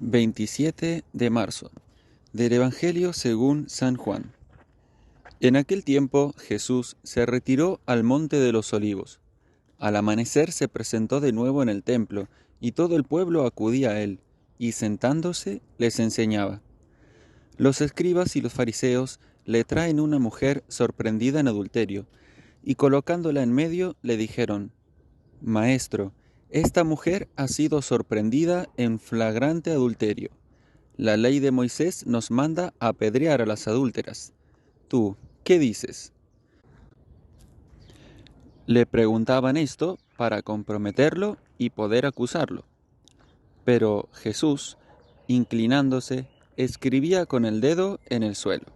27 de marzo, del Evangelio según San Juan. En aquel tiempo Jesús se retiró al monte de los Olivos. Al amanecer se presentó de nuevo en el templo, y todo el pueblo acudía a él, y sentándose les enseñaba. Los escribas y los fariseos le traen una mujer sorprendida en adulterio, y colocándola en medio le dijeron: Maestro, esta mujer ha sido sorprendida en flagrante adulterio. La ley de Moisés nos manda apedrear a las adúlteras. ¿Tú qué dices? Le preguntaban esto para comprometerlo y poder acusarlo. Pero Jesús, inclinándose, escribía con el dedo en el suelo.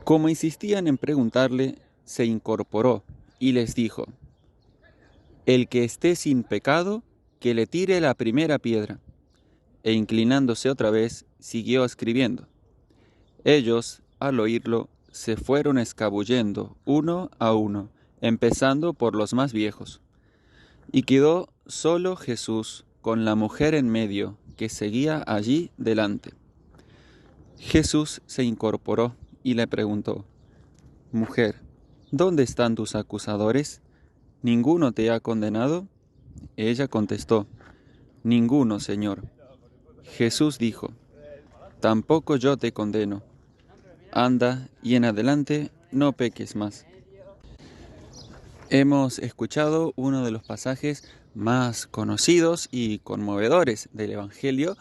Como insistían en preguntarle, se incorporó y les dijo: El que esté sin pecado, que le tire la primera piedra. E inclinándose otra vez, siguió escribiendo. Ellos, al oírlo, se fueron escabullendo uno a uno, empezando por los más viejos. Y quedó solo Jesús con la mujer en medio, que seguía allí delante. Jesús se incorporó y le preguntó: Mujer, ¿dónde están tus acusadores? ¿Ninguno te ha condenado? Ella contestó: Ninguno, Señor. Jesús dijo: Tampoco yo te condeno. Anda y en adelante no peques más. Hemos escuchado uno de los pasajes más conocidos y conmovedores del Evangelio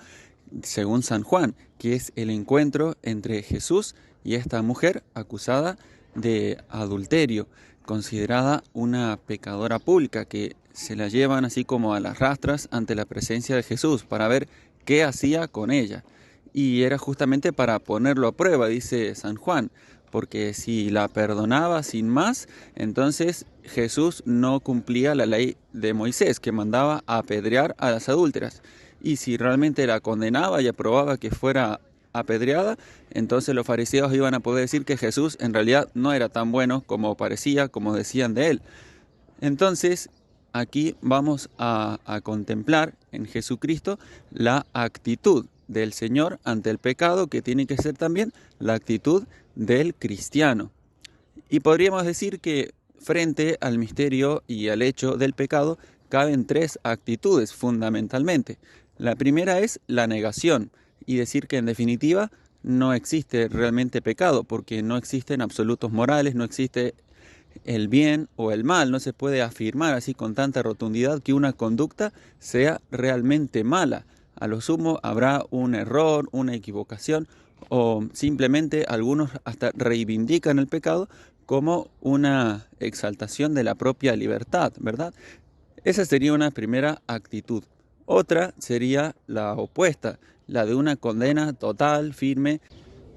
según San Juan, que es el encuentro entre Jesús y esta mujer acusada de adulterio, considerada una pecadora pública, que se la llevan así como a las rastras ante la presencia de Jesús para ver qué hacía con ella. Y era justamente para ponerlo a prueba, dice San Juan, porque si la perdonaba sin más, entonces Jesús no cumplía la ley de Moisés, que mandaba apedrear a las adúlteras. Y si realmente la condenaba y aprobaba que fuera apedreada, entonces los fariseos iban a poder decir que Jesús en realidad no era tan bueno como parecía, como decían de él. Entonces, aquí vamos a contemplar en Jesucristo la actitud del Señor ante el pecado, que tiene que ser también la actitud del cristiano. Y podríamos decir que frente al misterio y al hecho del pecado caben tres actitudes fundamentalmente. La primera es la negación, y decir que en definitiva no existe realmente pecado, porque no existen absolutos morales, no existe el bien o el mal. No se puede afirmar así con tanta rotundidad que una conducta sea realmente mala. A lo sumo habrá un error, una equivocación, o simplemente algunos hasta reivindican el pecado como una exaltación de la propia libertad, ¿verdad? Esa sería una primera actitud. Otra sería la opuesta, la de una condena total, firme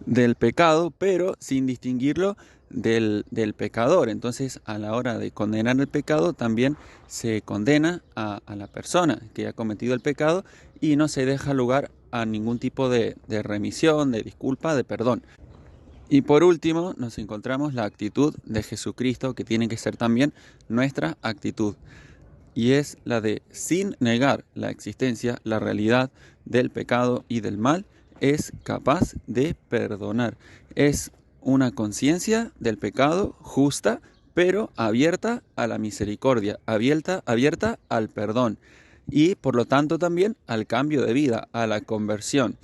del pecado, pero sin distinguirlo del pecador. Entonces, a la hora de condenar el pecado, también se condena a la persona que ha cometido el pecado y no se deja lugar a ningún tipo de remisión, de disculpa, de perdón. Y por último, nos encontramos la actitud de Jesucristo, que tiene que ser también nuestra actitud. Y es la de, sin negar la existencia, la realidad del pecado y del mal, es capaz de perdonar. Es una conciencia del pecado justa, pero abierta a la misericordia, abierta al perdón y por lo tanto también al cambio de vida, a la conversión.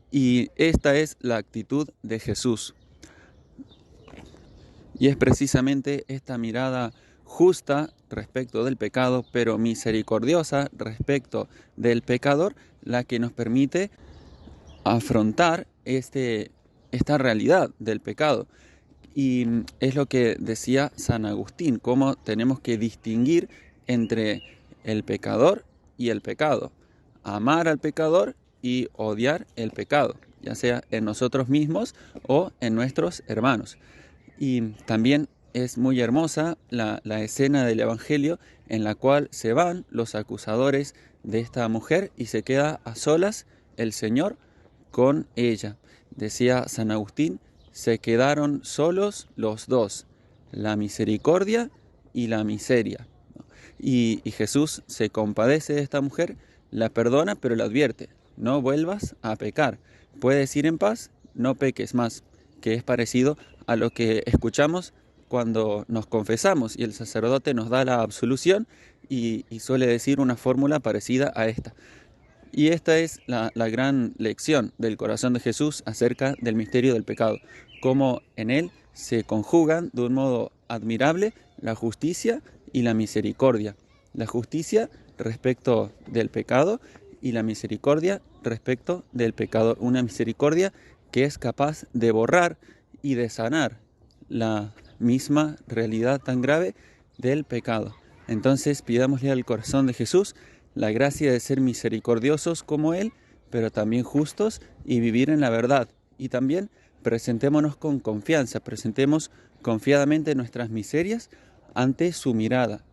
Y esta es la actitud de Jesús. Y es precisamente esta mirada justa respecto del pecado, pero misericordiosa respecto del pecador, la que nos permite afrontar esta realidad del pecado. Y es lo que decía San Agustín, cómo tenemos que distinguir entre el pecador y el pecado, amar al pecador y odiar el pecado, ya sea en nosotros mismos o en nuestros hermanos. Y también es muy hermosa la escena del Evangelio en la cual se van los acusadores de esta mujer y se queda a solas el Señor con ella. Decía San Agustín: se quedaron solos los dos, la misericordia y la miseria. Y Jesús se compadece de esta mujer, la perdona, pero la advierte: no vuelvas a pecar. Puedes ir en paz, no peques más, que es parecido a lo que escuchamos cuando nos confesamos y el sacerdote nos da la absolución y suele decir una fórmula parecida a esta. Y esta es la gran lección del corazón de Jesús acerca del misterio del pecado, cómo en él se conjugan de un modo admirable la justicia y la misericordia. La justicia respecto del pecado y la misericordia respecto del pecador. Una misericordia que es capaz de borrar y de sanar la misma realidad tan grave del pecado. Entonces pidámosle al corazón de Jesús la gracia de ser misericordiosos como Él, pero también justos y vivir en la verdad. Y también presentémonos con confianza, presentemos confiadamente nuestras miserias ante su mirada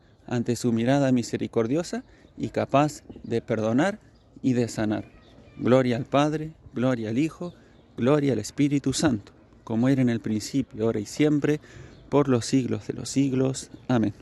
misericordiosa y capaz de perdonar y de sanar. Gloria al Padre, gloria al Hijo, gloria al Espíritu Santo, como era en el principio, ahora y siempre, por los siglos de los siglos. Amén.